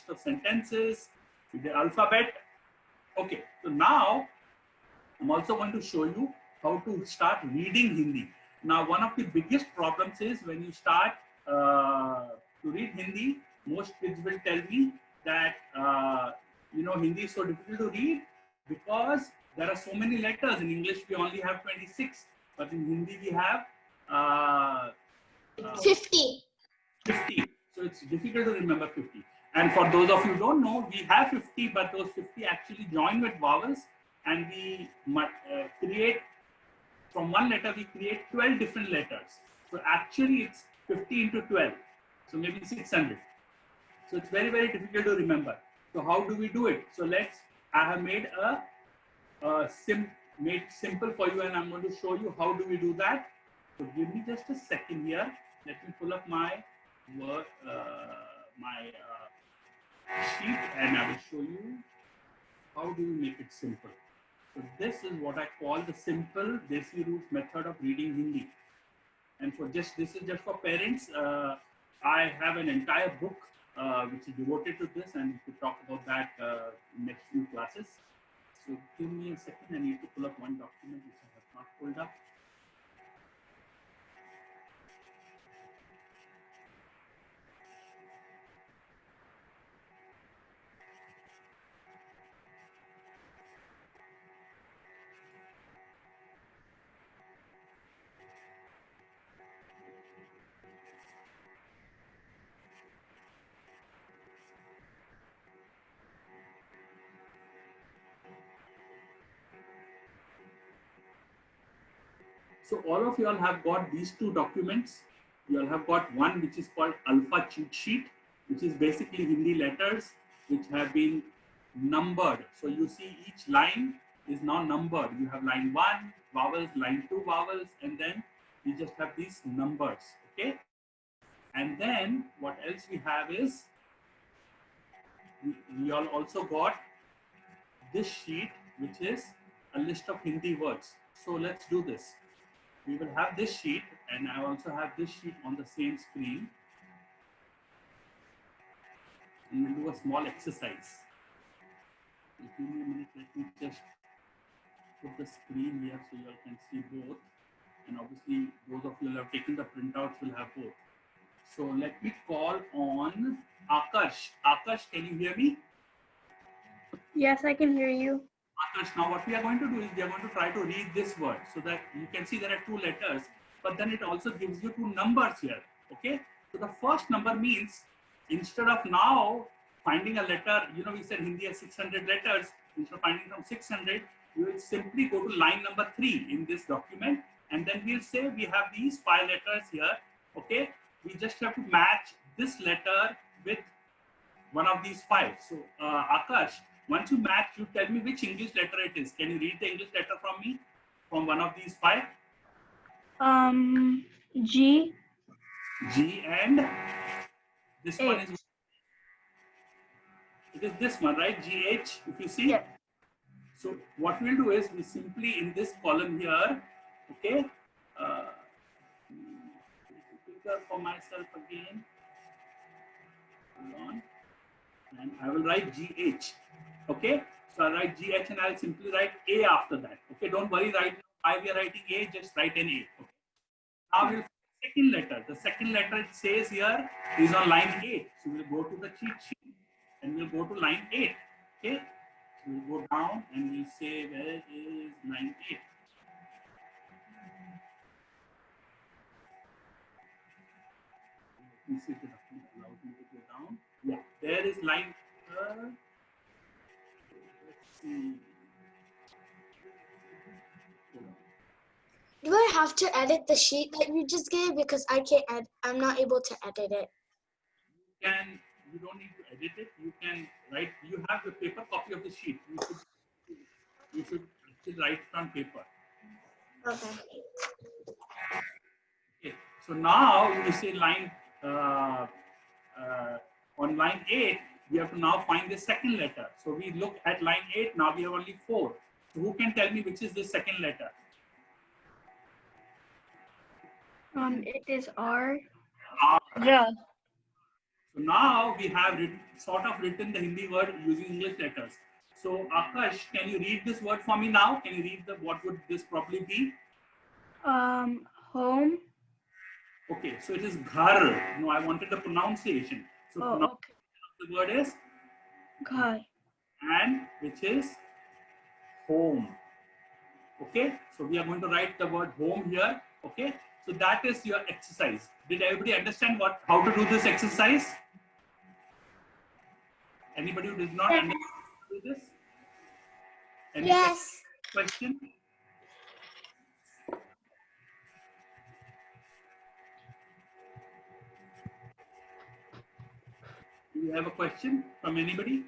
list of sentences, the alphabet. Okay, so now I'm also going to show you how to start reading Hindi. Now, one of the biggest problems is when you start to read Hindi, most kids will tell me that, Hindi is so difficult to read because there are so many letters. In English, we only have 26, but in Hindi, we have 50. 50. So it's difficult to remember 50. And for those of you who don't know, we have 50, but those 50 actually join with vowels, and we create, from one letter, we create 12 different letters. So actually it's 50 into 12. So maybe 600. So it's very, very difficult to remember. So how do we do it? So I have made made simple for you, and I'm going to show you how do we do that. So give me just a second here. Let me pull up my work, sheet, and I will show you how do we make it simple. So this is what I call the simple Desi Roots method of reading Hindi. And this is just for parents. I have an entire book which is devoted to this, and we could talk about that in next few classes. So give me a second. I need to pull up one document which I have not pulled up. So all of you all have got these two documents. You all have got one which is called Alpha Cheat Sheet, which is basically Hindi letters which have been numbered. So you see each line is now numbered. You have line 1 vowels, line 2 vowels, and then you just have these numbers. Okay. And then what else we have is we all also got this sheet, which is a list of Hindi words. So let's do this. We will have this sheet, and I also have this sheet on the same screen. And we'll do a small exercise. Give me a minute, let me just put the screen here so you all can see both. And obviously, those of you who have taken the printouts will have both. So let me call on Akash. Akash, can you hear me? Yes, I can hear you. Akash, now what we are going to do is we are going to try to read this word so that you can see there are 2 letters, but then it also gives you 2 numbers here. Okay. So the first number means instead of now finding a letter, we said Hindi has 600 letters. Instead of finding from 600, you will simply go to line number 3 in this document, and then we'll say we have these 5 letters here. Okay. We just have to match this letter with one of these 5. So Akash, once you match, you tell me which English letter it is. Can you read the English letter from me? From one of these 5? G. G, and this H. one is, it is this one, right? GH, if you see. Yes. So what we'll do is we simply in this column here, okay, picture for myself again. Hold on. And I will write GH. Okay, so I'll write GH and I'll simply write A after that. Okay, don't worry right now why we are writing A, just write an A. Okay. Now we'll second letter. The second letter it says here is on line 8. So we'll go to the cheat sheet and we'll go to line 8. Okay, so we'll go down and we'll say where is line 8. Let me see if the document allows me to go down. Yeah, there is line. Let's see. Do I have to edit the sheet that you just gave? Because I'm not able to edit it. You don't need to edit it. You can write, you have the paper copy of the sheet. You should actually write it on paper. Okay. Okay. So now you say line, on line 8, we have to now find the second letter. So we look at line 8, now we have only 4. So who can tell me which is the second letter? It is R. R. Yeah. So now we have sort of written the Hindi word using English letters. So Akash, can you read this word for me now? Can you read what would this probably be? Home. Okay, so it is ghar. No, I wanted the pronunciation. So Oh, okay. the word is Ghar. and which is home. Okay, so we are going to write the word home here. Okay, so that is your exercise. Did everybody understand how to do this exercise? Anybody who did not understand how to do this? Any Yes. question? Do you have a question from anybody?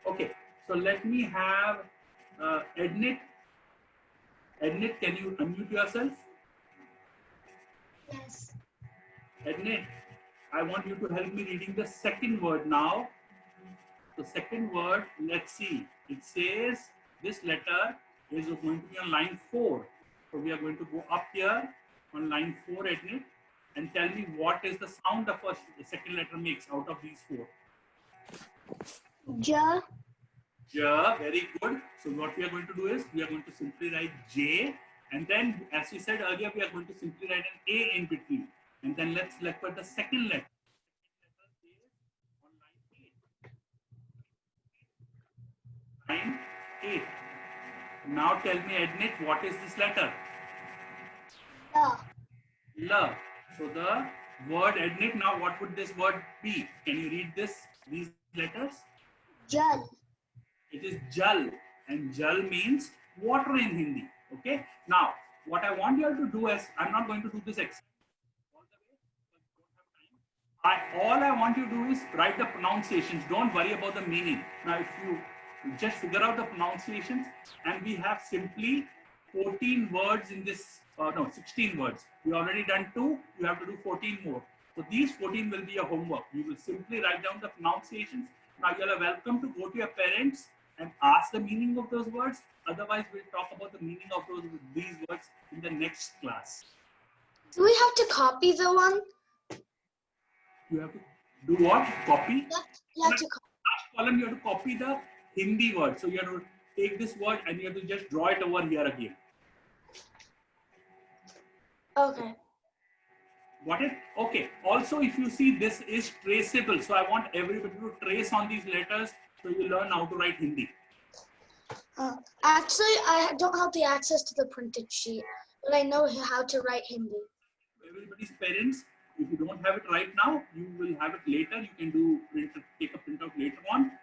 Okay, so let me have Ednit. Ednit, can you unmute yourself? Yes. Ednit, I want you to help me reading the second word now. The second word, let's see. It says this letter is going to be on line 4. So we are going to go up here on line 4, Ednit, and tell me what is the sound the second letter makes out of these 4. Ja. Ja, very good. So what we are going to do is we are going to simply write J, and then as we said earlier, we are going to simply write an A in between. And then let's look at the second letter. Line 8. Now tell me, Ednit, what is this letter? Ja. La. So the word Ednit, now what would this word be? Can you read these letters? Jal. It is Jal, and Jal means water in Hindi. Okay. Now, what I want you all to do is, I'm not going to do this exercise all the way because we don't have time. All I want you to do is write the pronunciations. Don't worry about the meaning. Now, if you just figure out the pronunciations, and we have simply 14 words in this, no, 16 words. We already done 2, you have to do 14 more. So these 14 will be your homework. You will simply write down the pronunciations. Now you are welcome to go to your parents and ask the meaning of those words. Otherwise, we'll talk about the meaning of these words in the next class. Do we have to copy the one? You have to do what? Copy? You have to copy. Last column, you have to copy the Hindi word. So you have to take this word and you have to just draw it over here again. Okay. Got it? Okay. Also, if you see, this is traceable. So I want everybody to trace on these letters so you learn how to write Hindi. Actually, I don't have the access to the printed sheet, but I know how to write Hindi. Everybody's parents, if you don't have it right now, you will have it later. You can take a printout later on.